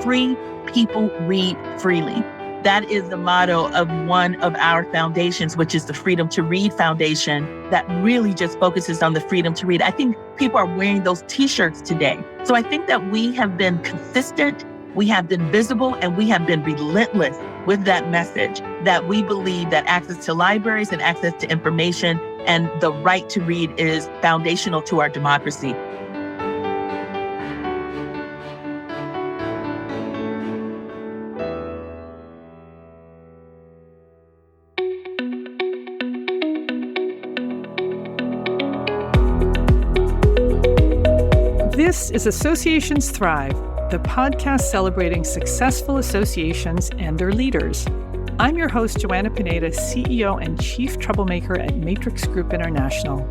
free people read freely. That is the motto of one of our foundations, which is the Freedom to Read Foundation, that really just focuses on the freedom to read. I think people are wearing those t-shirts today. So I think that we have been consistent, we have been visible, and we have been relentless with that message that we believe that access to libraries and access to information and the right to read is foundational to our democracy. This is Associations Thrive, the podcast celebrating successful associations and their leaders. I'm your host, Joanna Pineda, CEO and Chief Troublemaker at Matrix Group International.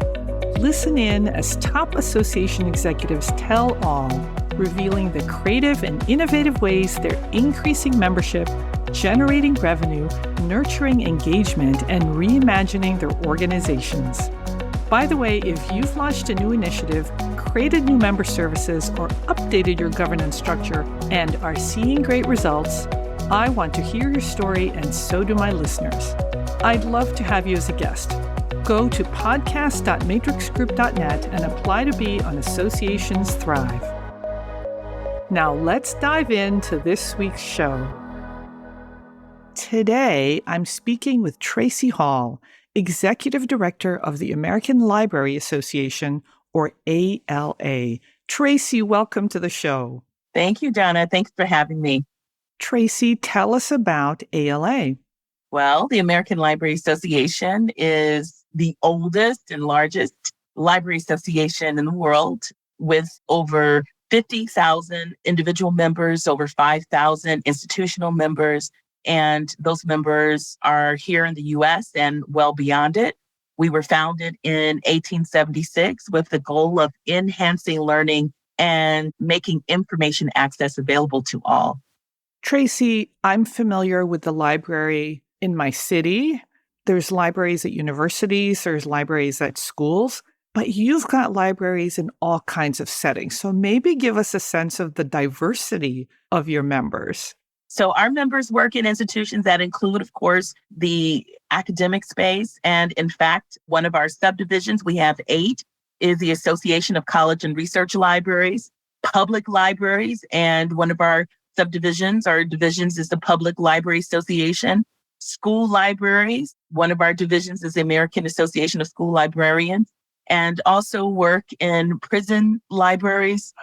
Listen in as top association executives tell all, revealing the creative and innovative ways they're increasing membership, generating revenue, nurturing engagement, and reimagining their organizations. By the way, if you've launched a new initiative, created new member services, or updated your governance structure and are seeing great results, I want to hear your story, and so do my listeners. I'd love to have you as a guest. Go to podcast.matrixgroup.net and apply to be on Associations Thrive. Now let's dive into this week's show. Today, I'm speaking with Tracie Hall, Executive Director of the American Library Association, or ALA. Tracie, welcome to the show. Thank you, Donna. Thanks for having me. Tracie, tell us about ALA. Well, the American Library Association is the oldest and largest library association in the world, with over 50,000 individual members, over 5,000 institutional members. And those members are here in the U.S. and well beyond it. We were founded in 1876 with the goal of enhancing learning and making information access available to all. Tracie, I'm familiar with the library in my city. There's libraries at universities, there's libraries at schools, but you've got libraries in all kinds of settings. So maybe give us a sense of the diversity of your members. So our members work in institutions that include, of course, the academic space. And in fact, one of our subdivisions, we have 8, is the Association of College and Research Libraries, public libraries. And one of our subdivisions or divisions is the Public Library Association. School libraries, one of our divisions is the American Association of School Librarians, and also work in prison libraries.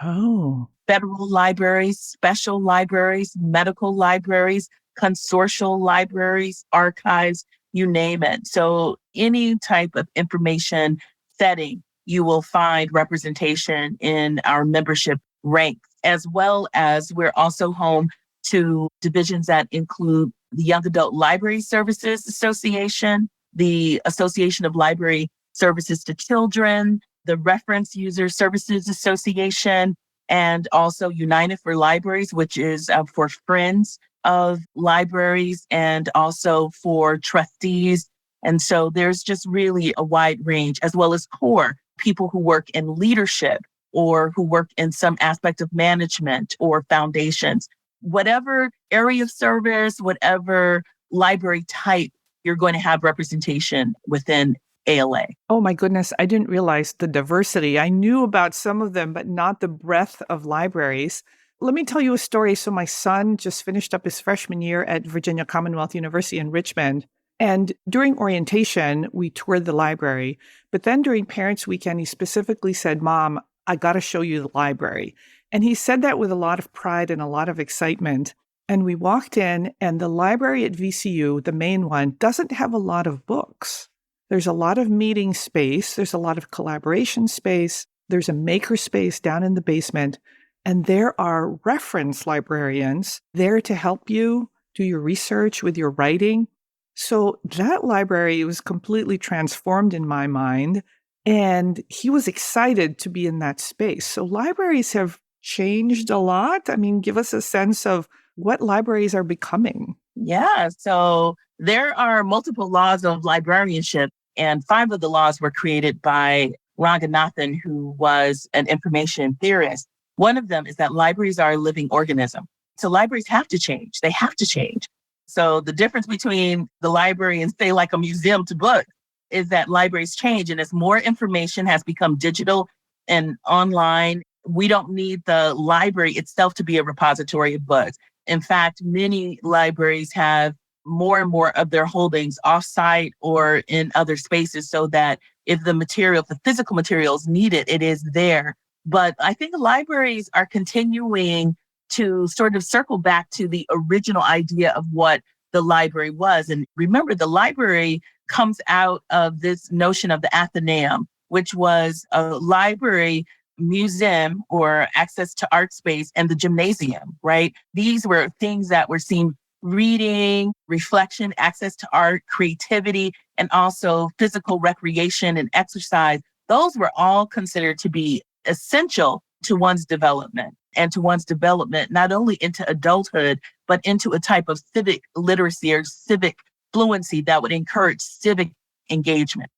Federal libraries, special libraries, medical libraries, consortial libraries, archives, you name it. So any type of information setting, you will find representation in our membership ranks, as well as we're also home to divisions that include the Young Adult Library Services Association, the Association of Library Services to Children, the Reference User Services Association, and also United for Libraries, which is for friends of libraries and also for trustees. And so there's just really a wide range, as well as core, people who work in leadership or who work in some aspect of management or foundations. Whatever area of service, whatever library type, you're going to have representation within ALA. Oh my goodness, I didn't realize the diversity. I knew about some of them, but not the breadth of libraries. Let me tell you a story. So my son just finished up his freshman year at Virginia Commonwealth University in Richmond. And during orientation, we toured the library. But then during Parents' Weekend, he specifically said, "Mom, I got to show you the library." And he said that with a lot of pride and a lot of excitement. And we walked in, and the library at VCU, the main one, doesn't have a lot of books. There's a lot of meeting space. There's a lot of collaboration space. There's a maker space down in the basement. And there are reference librarians there to help you do your research with your writing. So that library was completely transformed in my mind. And he was excited to be in that space. So libraries have changed a lot. I mean, give us a sense of what libraries are becoming. Yeah, so there are multiple laws of librarianship, and 5 of the laws were created by Ranganathan, who was an information theorist. One of them is that libraries are a living organism. So libraries have to change. They have to change. So the difference between the library and say like a museum to book is that libraries change. And as more information has become digital and online, we don't need the library itself to be a repository of books. In fact, many libraries have more and more of their holdings offsite or in other spaces so that if the physical material is needed, it is there. But I think libraries are continuing to sort of circle back to the original idea of what the library was. And remember, the library comes out of this notion of the Athenaeum, which was a library, museum, or access to art space, and the gymnasium, right? These were things that were seen reading, reflection, access to art, creativity, and also physical recreation and exercise. Those were all considered to be essential to one's development and to one's development, not only into adulthood, but into a type of civic literacy or civic fluency that would encourage civic engagement.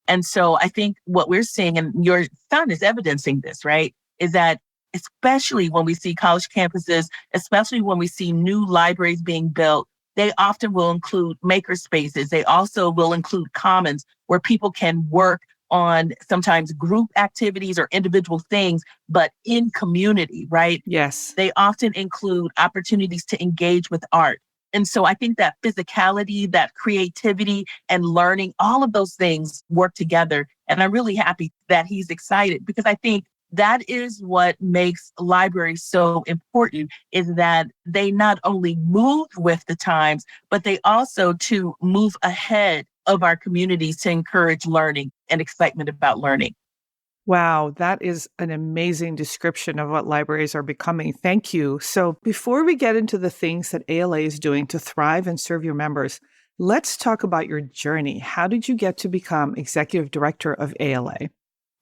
And so I think what we're seeing, and your son is evidencing this, right, is that especially when we see college campuses, especially when we see new libraries being built, they often will include maker spaces. They also will include commons where people can work on sometimes group activities or individual things, but in community, right? Yes. They often include opportunities to engage with art. And so I think that physicality, that creativity and learning, all of those things work together. And I'm really happy that he's excited because I think that is what makes libraries so important, is that they not only move with the times, but they also to move ahead of our communities to encourage learning and excitement about learning. Wow, that is an amazing description of what libraries are becoming. Thank you. So, before we get into the things that ALA is doing to thrive and serve your members, let's talk about your journey. How did you get to become executive director of ALA?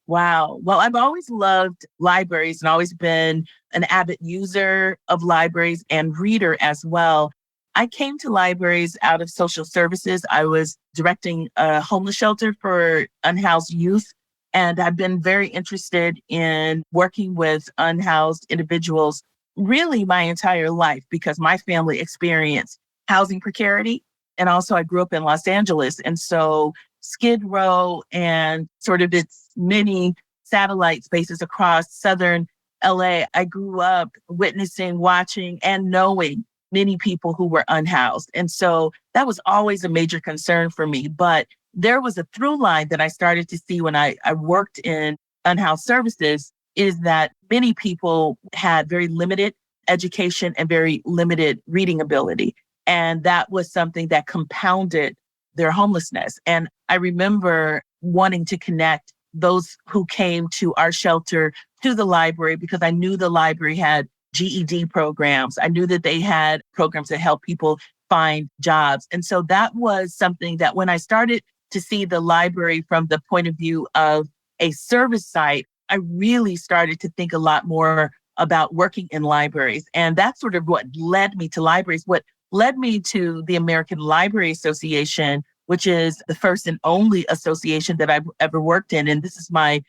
Wow. Well, I've always loved libraries and always been an avid user of libraries and reader as well. I came to libraries out of social services. I was directing a homeless shelter for unhoused youth. And I've been very interested in working with unhoused individuals really my entire life because my family experienced housing precarity. And also I grew up in Los Angeles. And so Skid Row and sort of its many satellite spaces across Southern LA, I grew up witnessing, watching, and knowing many people who were unhoused. And so that was always a major concern for me. But there was a through line that I started to see when I worked in unhoused services is that many people had very limited education and very limited reading ability. And that was something that compounded their homelessness. And I remember wanting to connect those who came to our shelter to the library because I knew the library had GED programs. I knew that they had programs that help people find jobs. And so that was something that when I started to see the library from the point of view of a service site, I really started to think a lot more about working in libraries. And that's sort of what led me to libraries. What led me to the American Library Association, which is the first and only association that I've ever worked in. And this is my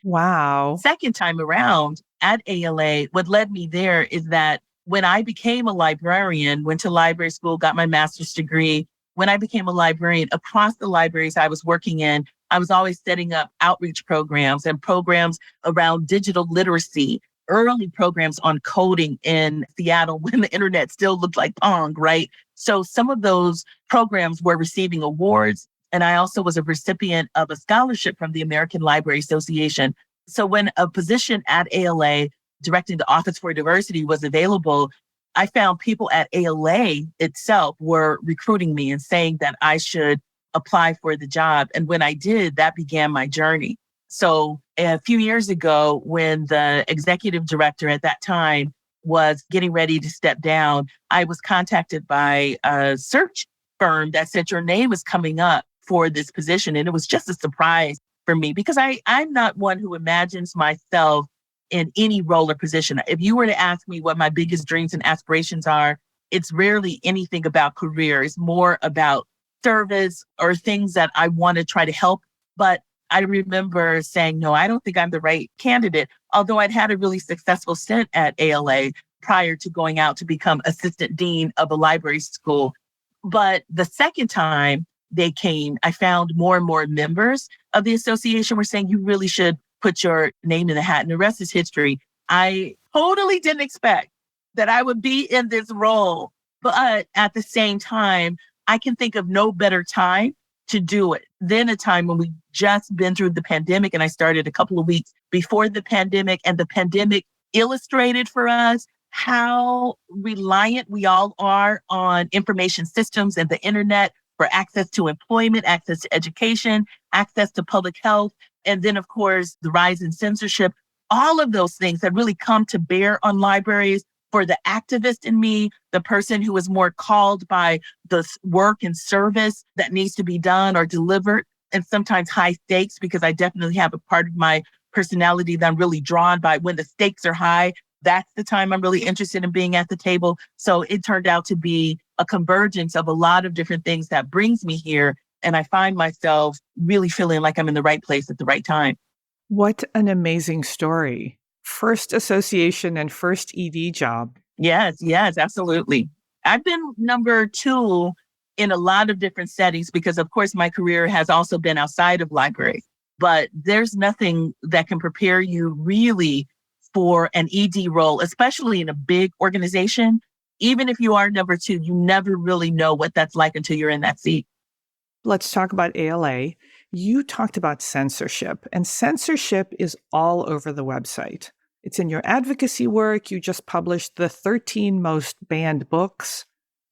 second time around at ALA. What led me there is that when I became a librarian, went to library school, got my master's degree, when I became a librarian, across the libraries I was working in, I was always setting up outreach programs and programs around digital literacy, early programs on coding in Seattle when the internet still looked like Pong, right? So some of those programs were receiving awards. And I also was a recipient of a scholarship from the American Library Association. So when a position at ALA directing the Office for Diversity was available, I found people at ALA itself were recruiting me and saying that I should apply for the job. And when I did, that began my journey. So a few years ago, when the executive director at that time was getting ready to step down, I was contacted by a search firm that said your name is coming up for this position. And it was just a surprise for me because I'm not one who imagines myself in any role or position. If you were to ask me what my biggest dreams and aspirations are, it's rarely anything about career. It's more about service or things that I want to try to help. But I remember saying, no, I don't think I'm the right candidate. Although I'd had a really successful stint at ALA prior to going out to become assistant dean of a library school. But the second time they came, I found more and more members of the association were saying, you really should put your name in the hat. And the rest is history. I totally didn't expect that I would be in this role. But at the same time, I can think of no better time to do it than a time when we just been through the pandemic. And I started a couple of weeks before the pandemic, and the pandemic illustrated for us how reliant we all are on information systems and the internet for access to employment, access to education, access to public health. And then, of course, the rise in censorship. All of those things have really come to bear on libraries. For the activist in me, the person who is more called by the work and service that needs to be done or delivered, and sometimes high stakes, because I definitely have a part of my personality that I'm really drawn by. When the stakes are high, that's the time I'm really interested in being at the table. So it turned out to be a convergence of a lot of different things that brings me here. And I find myself really feeling like I'm in the right place at the right time. What an amazing story. First association and first ED job. Yes, absolutely. I've been number 2 in a lot of different settings because, of course, my career has also been outside of library. But there's nothing that can prepare you really for an ED role, especially in a big organization. Even if you are number 2, you never really know what that's like until you're in that seat. Let's talk about ALA. You talked about censorship, and censorship is all over the website. It's in your advocacy work. You just published the 13 most banned books.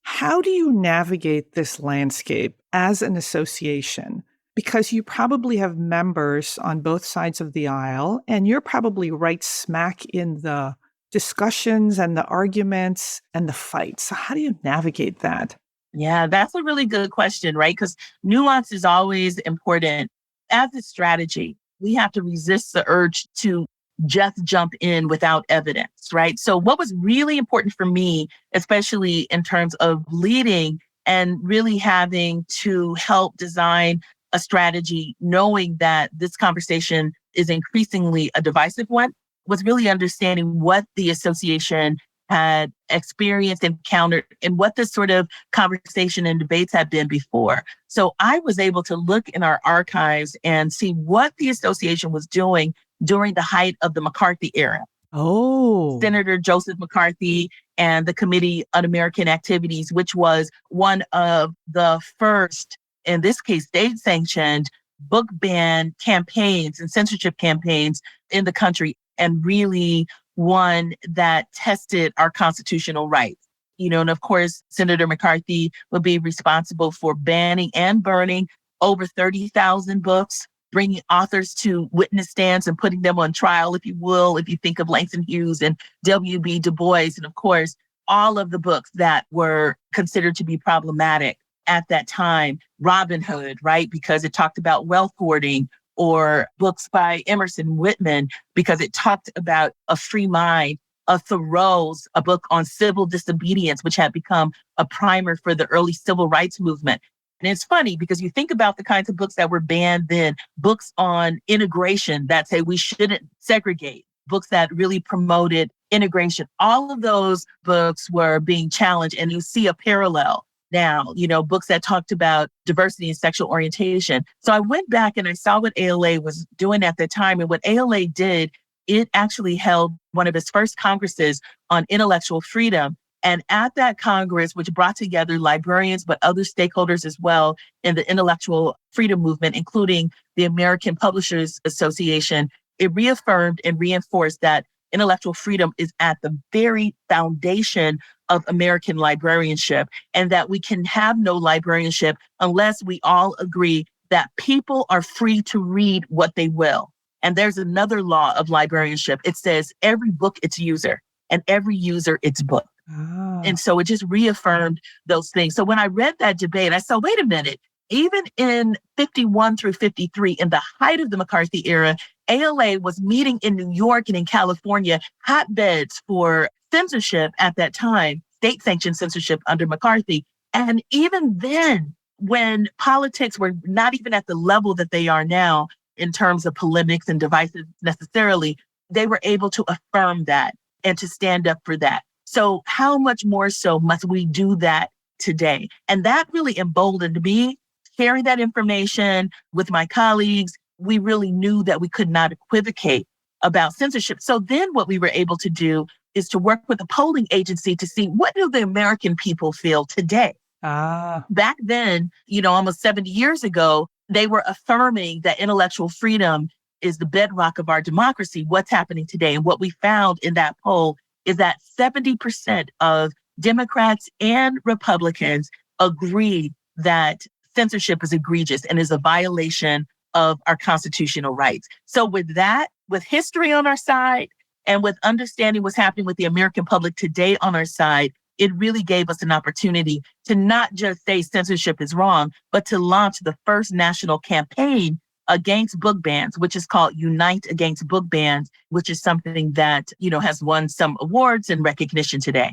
How do you navigate this landscape as an association? Because you probably have members on both sides of the aisle, and you're probably right smack in the discussions and the arguments and the fights. So how do you navigate that? Yeah, that's a really good question, right? Because nuance is always important. As a strategy, we have to resist the urge to just jump in without evidence, right? So what was really important for me, especially in terms of leading and really having to help design a strategy, knowing that this conversation is increasingly a divisive one, was really understanding what the association had experienced, encountered, and what the sort of conversation and debates had been before. So I was able to look in our archives and see what the association was doing during the height of the McCarthy era. Oh, Senator Joseph McCarthy and the Committee on American Activities, which was one of the first, in this case, state-sanctioned book ban campaigns and censorship campaigns in the country, and really one that tested our constitutional rights. And of course, Senator McCarthy would be responsible for banning and burning over 30,000 books, bringing authors to witness stands and putting them on trial, if you will, if you think of Langston Hughes and W.B. Du Bois, and of course, all of the books that were considered to be problematic at that time. Robin Hood, right? Because it talked about wealth hoarding, or books by Emerson Whitman, because it talked about a free mind. Thoreau's, a book on civil disobedience, which had become a primer for the early civil rights movement. And it's funny because you think about the kinds of books that were banned then, books on integration that say we shouldn't segregate, books that really promoted integration. All of those books were being challenged, and you see a parallel now, books that talked about diversity and sexual orientation. So I went back and I saw what ALA was doing at the time. And what ALA did, it actually held one of its first congresses on intellectual freedom. And at that Congress, which brought together librarians, but other stakeholders as well in the intellectual freedom movement, including the American Publishers Association, it reaffirmed and reinforced that intellectual freedom is at the very foundation of American librarianship, and that we can have no librarianship unless we all agree that people are free to read what they will. And there's another law of librarianship. It says every book its user, and every user its book. And so it just reaffirmed those things. So when I read that debate, I said, wait a minute, even in 51 through 53, in the height of the McCarthy era, ALA was meeting in New York and in California, hotbeds for censorship at that time, state-sanctioned censorship under McCarthy. And even then, when politics were not even at the level that they are now in terms of polemics and divisive necessarily, they were able to affirm that and to stand up for that. So how much more so must we do that today? And that really emboldened me, sharing that information with my colleagues. We really knew that we could not equivocate about censorship. So then what we were able to do is to work with a polling agency to see, what do the American people feel today? Ah, Back then, almost 70 years ago, they were affirming that intellectual freedom is the bedrock of our democracy. What's happening today? And what we found in that poll is that 70% of Democrats and Republicans agree that censorship is egregious and is a violation of our constitutional rights. So with that, with history on our side and with understanding what's happening with the American public today on our side, it really gave us an opportunity to not just say censorship is wrong, but to launch the first national campaign against book bans, which is called Unite Against Book Bans, which is something that, has won some awards and recognition today.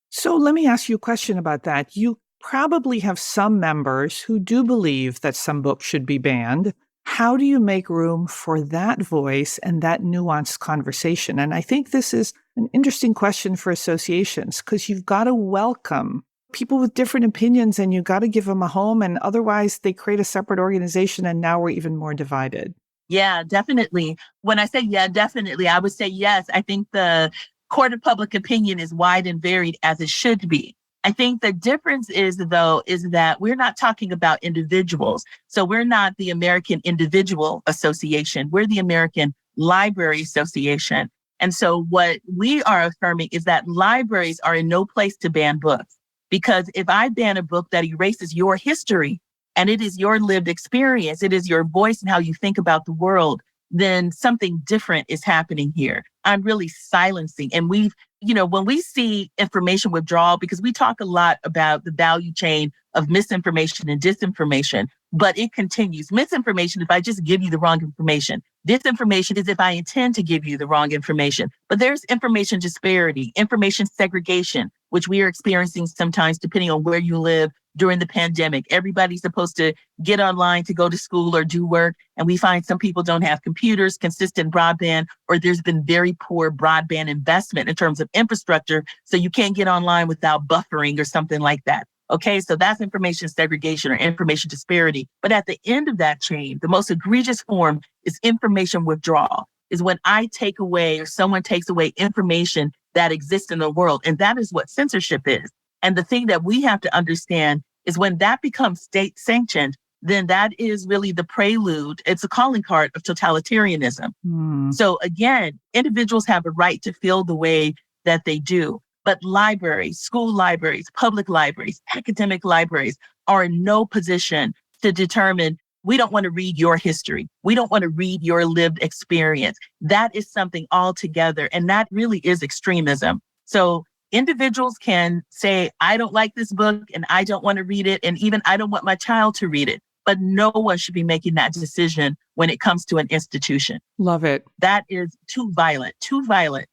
so let me ask you a question about that. You probably have some members who do believe that some books should be banned. How do you make room for that voice and that nuanced conversation? And I think this is an interesting question for associations, because you've got to welcome people with different opinions and you've got to give them a home. And otherwise, they create a separate organization and now we're even more divided. Yeah, definitely. When I say yeah, definitely, I would say yes. I think the court of public opinion is wide and varied, as it should be. I think the difference is that we're not talking about individuals. So we're not the American Individual Association. We're the American Library Association. And so what we are affirming is that libraries are in no place to ban books. Because if I ban a book that erases your history and it is your lived experience, it is your voice and how you think about the world, then something different is happening here. I'm really silencing. And when we see information withdrawal, because we talk a lot about the value chain of misinformation and disinformation, but it continues. Misinformation, if I just give you the wrong information. Disinformation is if I intend to give you the wrong information. But there's information disparity, information segregation, which we are experiencing sometimes depending on where you live during the pandemic. Everybody's supposed to get online to go to school or do work. And we find some people don't have computers, consistent broadband, or there's been very poor broadband investment in terms of infrastructure. So you can't get online without buffering or something like that. Okay, so that's information segregation or information disparity. But at the end of that chain, the most egregious form is information withdrawal, is when I take away or someone takes away information that exists in the world. And that is what censorship is. And the thing that we have to understand is when that becomes state sanctioned, then that is really the prelude. It's a calling card of totalitarianism. So again, individuals have a right to feel the way that they do. But libraries, school libraries, public libraries, academic libraries are in no position to determine, we don't want to read your history. We don't want to read your lived experience. That is something altogether. And that really is extremism. So individuals can say, I don't like this book and I don't want to read it. And even I don't want my child to read it. But no one should be making that decision when it comes to an institution. Love it. That is too violent,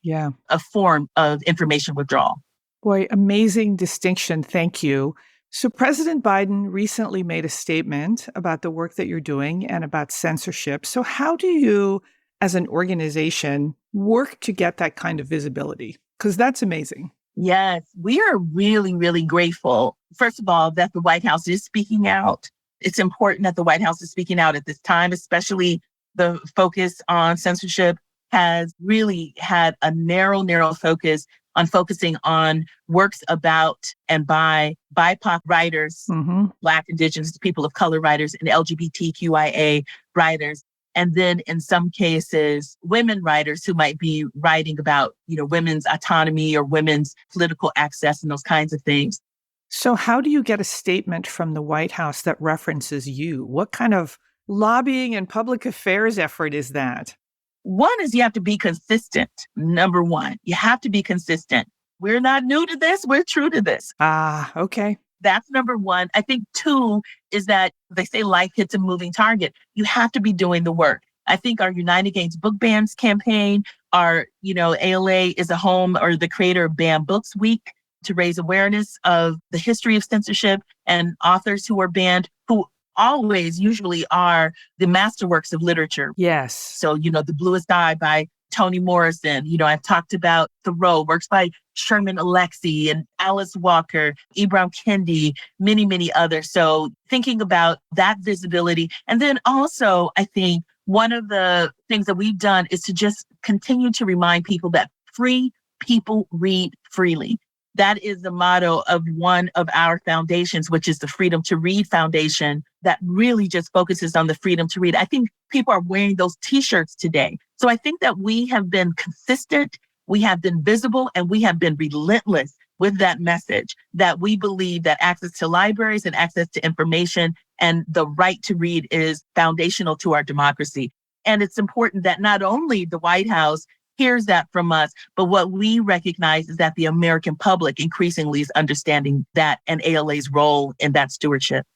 Yeah. a form of information withdrawal. Boy, amazing distinction. Thank you. So President Biden recently made a statement about the work that you're doing and about censorship. So how do you, as an organization, work to get that kind of visibility? Because that's amazing. Yes, we are really, really grateful, first of all, that the White House is speaking out. It's important that the White House is speaking out at this time, especially the focus on censorship has really had a narrow focus on focusing on works about and by BIPOC writers, Black, Indigenous, people of color writers, and LGBTQIA writers. And then in some cases, women writers who might be writing about, women's autonomy or women's political access and those kinds of things. So how do you get a statement from the White House that references you? What kind of lobbying and public affairs effort is that? One is you have to be consistent. Number one, you have to be consistent. We're not new to this. We're true to this. Ah, okay. That's number one. I think two is that they say life hits a moving target. You have to be doing the work. I think our Unite Against Book Bans campaign, our, ALA is a home or the creator of Ban Books Week to raise awareness of the history of censorship and authors who are banned, who usually are the masterworks of literature. Yes. So, The Bluest Eye by Toni Morrison. I've talked about Thoreau, works by Sherman Alexie and Alice Walker, Ibram Kendi, many, many others. So thinking about that visibility. And then also, I think one of the things that we've done is to just continue to remind people that free people read freely. That is the motto of one of our foundations, which is the Freedom to Read Foundation, that really just focuses on the freedom to read. I think people are wearing those t-shirts today. So I think that we have been consistent, we have been visible, and we have been relentless with that message that we believe that access to libraries and access to information and the right to read is foundational to our democracy. And it's important that not only the White House hears that from us, but what we recognize is that the American public increasingly is understanding that and ALA's role in that stewardship.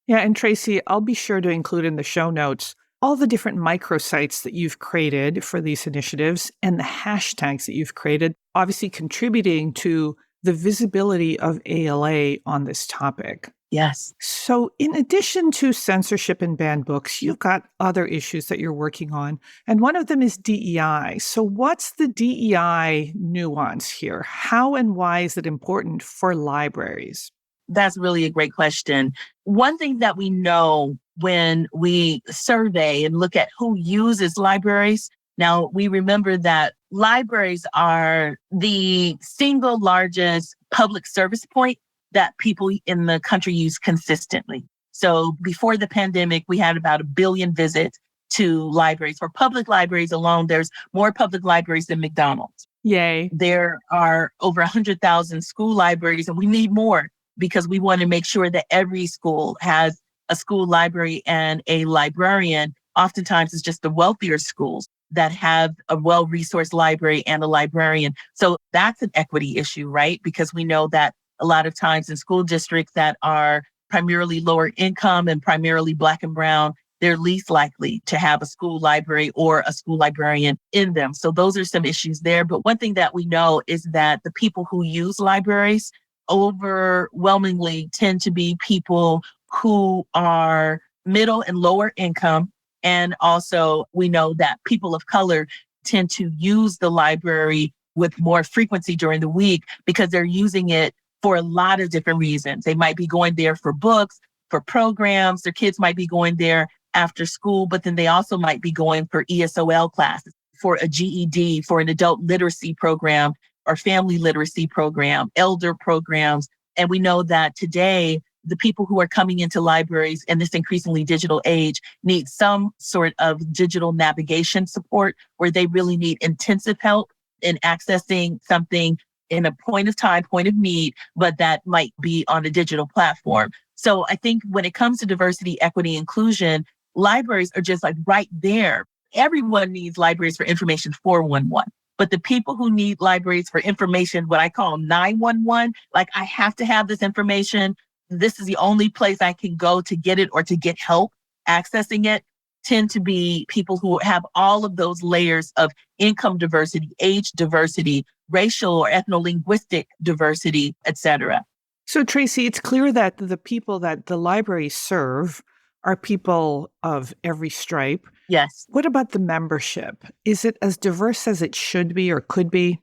Yeah, and Tracie, I'll be sure to include in the show notes all the different microsites that you've created for these initiatives and the hashtags that you've created, obviously contributing to the visibility of ALA on this topic. Yes. So in addition to censorship and banned books, you've got other issues that you're working on, and one of them is DEI. So what's the DEI nuance here? How and why is it important for libraries? That's really a great question. One thing that we know when we survey and look at who uses libraries, now we remember that libraries are the single largest public service point that people in the country use consistently. So before the pandemic, we had about 1 billion visits to libraries. For public libraries alone, there's more public libraries than McDonald's. Yay. There are over 100,000 school libraries, and we need more because we want to make sure that every school has a school library and a librarian. Oftentimes, it's just the wealthier schools that have a well-resourced library and a librarian. So that's an equity issue, right? Because we know that a lot of times in school districts that are primarily lower income and primarily Black and Brown, they're least likely to have a school library or a school librarian in them. So those are some issues there. But one thing that we know is that the people who use libraries overwhelmingly tend to be people who are middle and lower income. And also we know that people of color tend to use the library with more frequency during the week because they're using it for a lot of different reasons. They might be going there for books, for programs. Their kids might be going there after school, but then they also might be going for ESOL classes, for a GED, for an adult literacy program or family literacy program, elder programs. And we know that today, the people who are coming into libraries in this increasingly digital age need some sort of digital navigation support where they really need intensive help in accessing something in a point of time, point of need, but that might be on a digital platform. So I think when it comes to diversity, equity, inclusion, libraries are just like right there. Everyone needs libraries for information 411. But the people who need libraries for information, what I call 911, like I have to have this information. This is the only place I can go to get it or to get help accessing it, tend to be people who have all of those layers of income diversity, age diversity, racial or ethno-linguistic diversity, et cetera. So, Tracie, it's clear that the people that the libraries serve are people of every stripe. Yes. What about the membership? Is it as diverse as it should be or could be?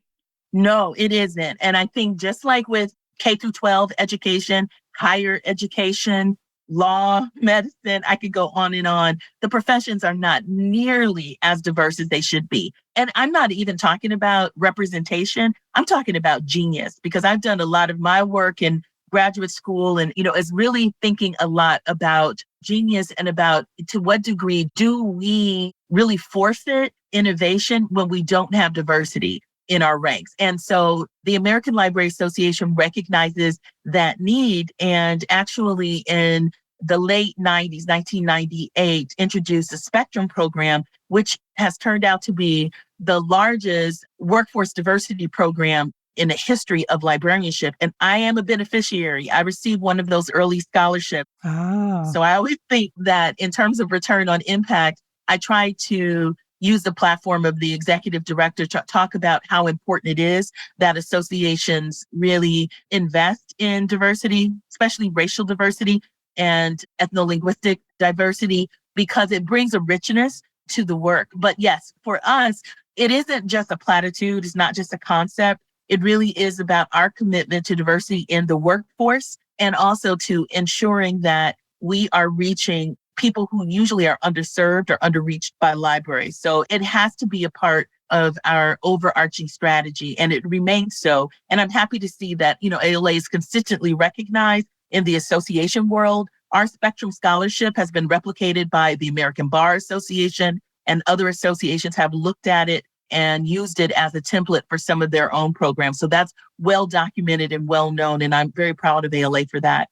No, it isn't. And I think just like with K through 12 education, higher education, law, medicine, I could go on and on. The professions are not nearly as diverse as they should be. And I'm not even talking about representation. I'm talking about genius, because I've done a lot of my work in graduate school and, is really thinking a lot about genius and about to what degree do we really forfeit innovation when we don't have diversity in our ranks. And so the American Library Association recognizes that need, and actually in the late 90s, 1998, introduced a Spectrum program, which has turned out to be the largest workforce diversity program in the history of librarianship. And I am a beneficiary. I received one of those early scholarships. So I always think that in terms of return on impact, I try to use the platform of the executive director to talk about how important it is that associations really invest in diversity, especially racial diversity and ethno-linguistic diversity, because it brings a richness to the work. But yes, for us, it isn't just a platitude. It's not just a concept. It really is about our commitment to diversity in the workforce and also to ensuring that we are reaching people who usually are underserved or underreached by libraries. So it has to be a part of our overarching strategy, and it remains so. And I'm happy to see that, ALA is consistently recognized in the association world. Our Spectrum Scholarship has been replicated by the American Bar Association, and other associations have looked at it and used it as a template for some of their own programs. So that's well documented and well known, and I'm very proud of ALA for that.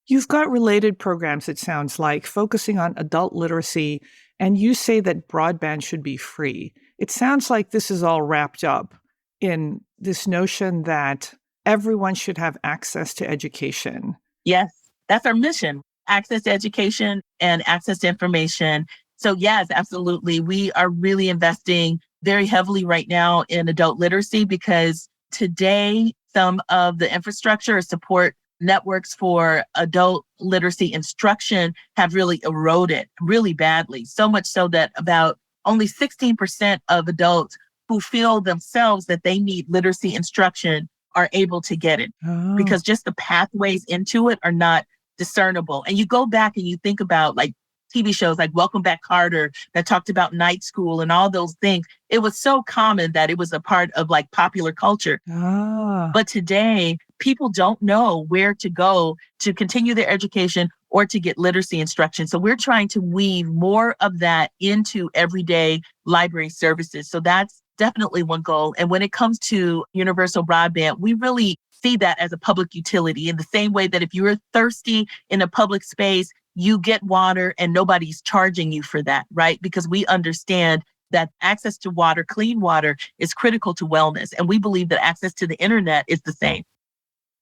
You've got related programs, it sounds like, focusing on adult literacy, and you say that broadband should be free. It sounds like this is all wrapped up in this notion that everyone should have access to education. Yes, that's our mission: access to education and access to information. So yes, absolutely. We are really investing very heavily right now in adult literacy because today some of the infrastructure or support networks for adult literacy instruction have really eroded really badly. So much so that about only 16% of adults who feel themselves that they need literacy instruction are able to get it Oh. because just the pathways into it are not discernible. And you go back and you think about like TV shows like Welcome Back Carter that talked about night school and all those things. It was so common that it was a part of like popular culture. Ah. But today, people don't know where to go to continue their education or to get literacy instruction. So we're trying to weave more of that into everyday library services. So that's definitely one goal. And when it comes to universal broadband, we really see that as a public utility in the same way that if you're thirsty in a public space, you get water and nobody's charging you for that, right? Because we understand that access to water, clean water, is critical to wellness. And we believe that access to the internet is the same.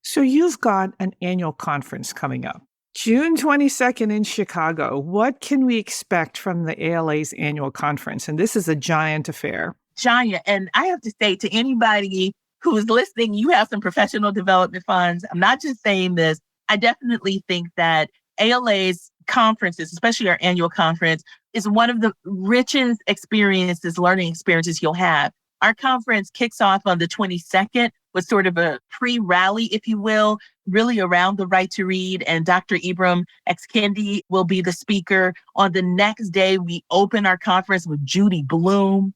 So you've got an annual conference coming up, June 22nd in Chicago. What can we expect from the ALA's annual conference? And this is a giant affair. Giant. And I have to say to anybody who's listening, you have some professional development funds. I'm not just saying this. I definitely think that ALA's conferences, especially our annual conference, is one of the richest learning experiences you'll have. Our conference kicks off on the 22nd with sort of a pre-rally, if you will, really around the right to read. And Dr. Ibram X. Kendi will be the speaker. On the next day, we open our conference with Judy Bloom.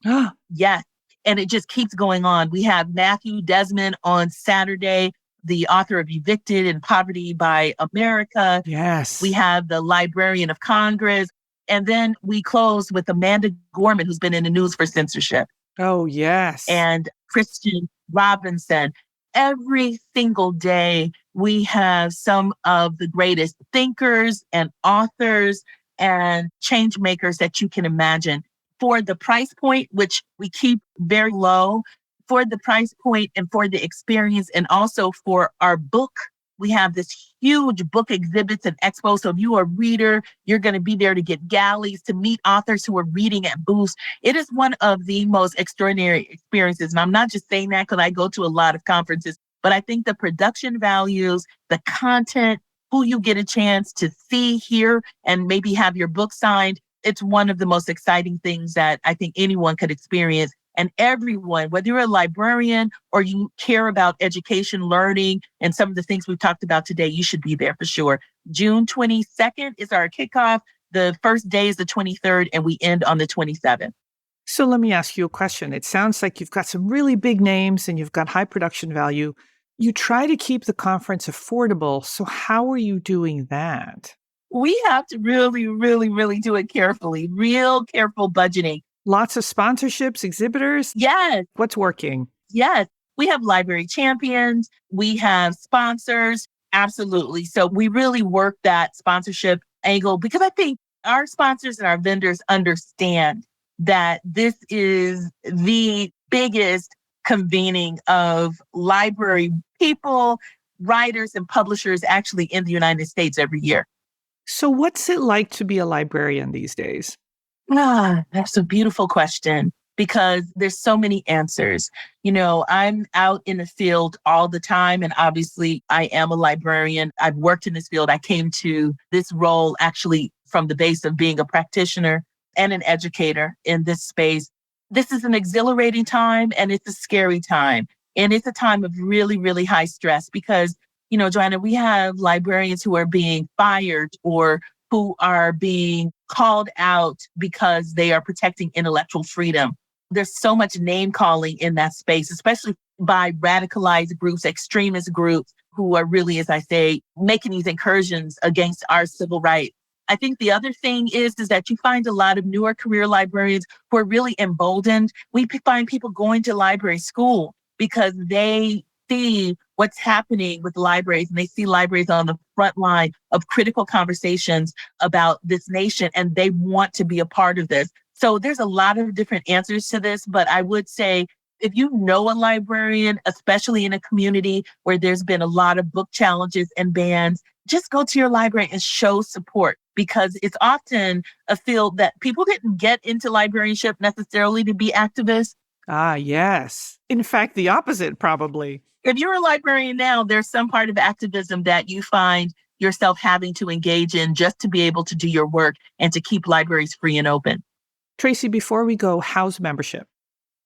Yes. And it just keeps going on. We have Matthew Desmond on Saturday, the author of Evicted and Poverty by America. Yes. We have the Librarian of Congress. And then we close with Amanda Gorman, who's been in the news for censorship. Oh, yes. And Christian Robinson. Every single day, we have some of the greatest thinkers and authors and change makers that you can imagine. For the price point, which we keep very low, for the price point and for the experience, and also for our book, we have this huge book exhibits and expo. So if you are a reader, you're going to be there to get galleys, to meet authors who are reading at booths. It is one of the most extraordinary experiences. And I'm not just saying that because I go to a lot of conferences, but I think the production values, the content, who you get a chance to see, hear, and maybe have your book signed, it's one of the most exciting things that I think anyone could experience. And everyone, whether you're a librarian or you care about education, learning, and some of the things we've talked about today, you should be there for sure. June 22nd is our kickoff. The first day is the 23rd, and we end on the 27th. So let me ask you a question. It sounds like you've got some really big names and you've got high production value. You try to keep the conference affordable. So how are you doing that? We have to really, really, really do it carefully, real careful budgeting. Lots of sponsorships, exhibitors? Yes. What's working? Yes. We have library champions. We have sponsors. Absolutely. So we really work that sponsorship angle because I think our sponsors and our vendors understand that this is the biggest convening of library people, writers, and publishers actually in the United States every year. So what's it like to be a librarian these days? That's a beautiful question because there's so many answers. I'm out in the field all the time, and obviously I am a librarian. I've worked in this field. I came to this role actually from the base of being a practitioner and an educator in this space. This is an exhilarating time and it's a scary time. And it's a time of really, really high stress because, Joanna, we have librarians who are being fired or who are being called out because they are protecting intellectual freedom. There's so much name calling in that space, especially by radicalized groups, extremist groups who are really, as I say, making these incursions against our civil rights. I think the other thing is that you find a lot of newer career librarians who are really emboldened. We find people going to library school because they see what's happening with libraries and they see libraries on the front line of critical conversations about this nation and they want to be a part of this. So there's a lot of different answers to this, but I would say if you know a librarian, especially in a community where there's been a lot of book challenges and bans, just go to your library and show support because it's often a field that people didn't get into librarianship necessarily to be activists. Ah, yes. In fact, the opposite, probably. If you're a librarian now, there's some part of activism that you find yourself having to engage in just to be able to do your work and to keep libraries free and open. Tracie, before we go, how's membership?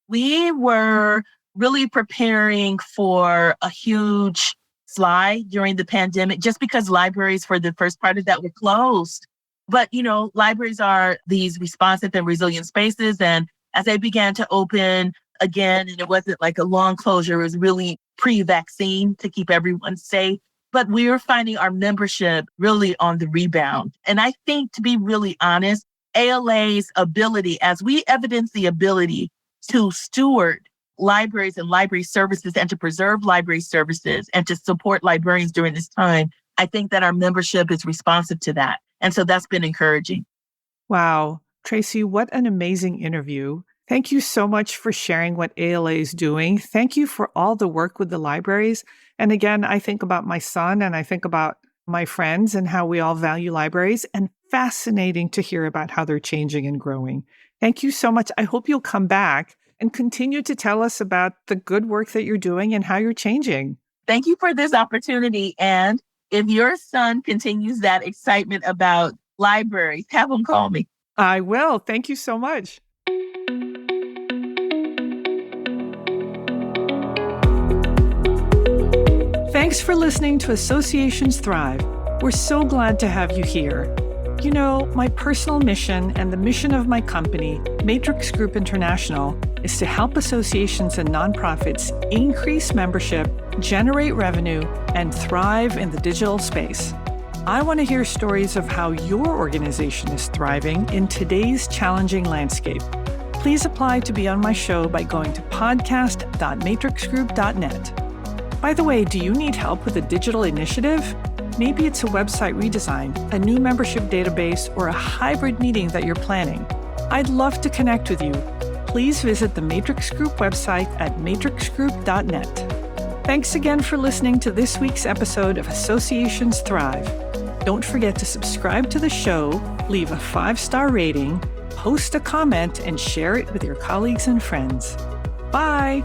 We were really preparing for a huge slide during the pandemic, just because libraries for the first part of that were closed. But, libraries are these responsive and resilient spaces. And as they began to open again, and it wasn't like a long closure, it was really pre-vaccine to keep everyone safe. But we were finding our membership really on the rebound. And I think, to be really honest, ALA's ability, as we evidence the ability to steward libraries and library services and to preserve library services and to support librarians during this time, I think that our membership is responsive to that. And so that's been encouraging. Wow. Tracie, what an amazing interview. Thank you so much for sharing what ALA is doing. Thank you for all the work with the libraries. And again, I think about my son and I think about my friends and how we all value libraries, and fascinating to hear about how they're changing and growing. Thank you so much. I hope you'll come back and continue to tell us about the good work that you're doing and how you're changing. Thank you for this opportunity. And if your son continues that excitement about libraries, have him call me. I will. Thank you so much. Thanks for listening to Associations Thrive. We're so glad to have you here. My personal mission and the mission of my company, Matrix Group International, is to help associations and nonprofits increase membership, generate revenue, and thrive in the digital space. I want to hear stories of how your organization is thriving in today's challenging landscape. Please apply to be on my show by going to podcast.matrixgroup.net. By the way, do you need help with a digital initiative? Maybe it's a website redesign, a new membership database, or a hybrid meeting that you're planning. I'd love to connect with you. Please visit the Matrix Group website at matrixgroup.net. Thanks again for listening to this week's episode of Associations Thrive. Don't forget to subscribe to the show, leave a 5-star rating, post a comment, and share it with your colleagues and friends. Bye!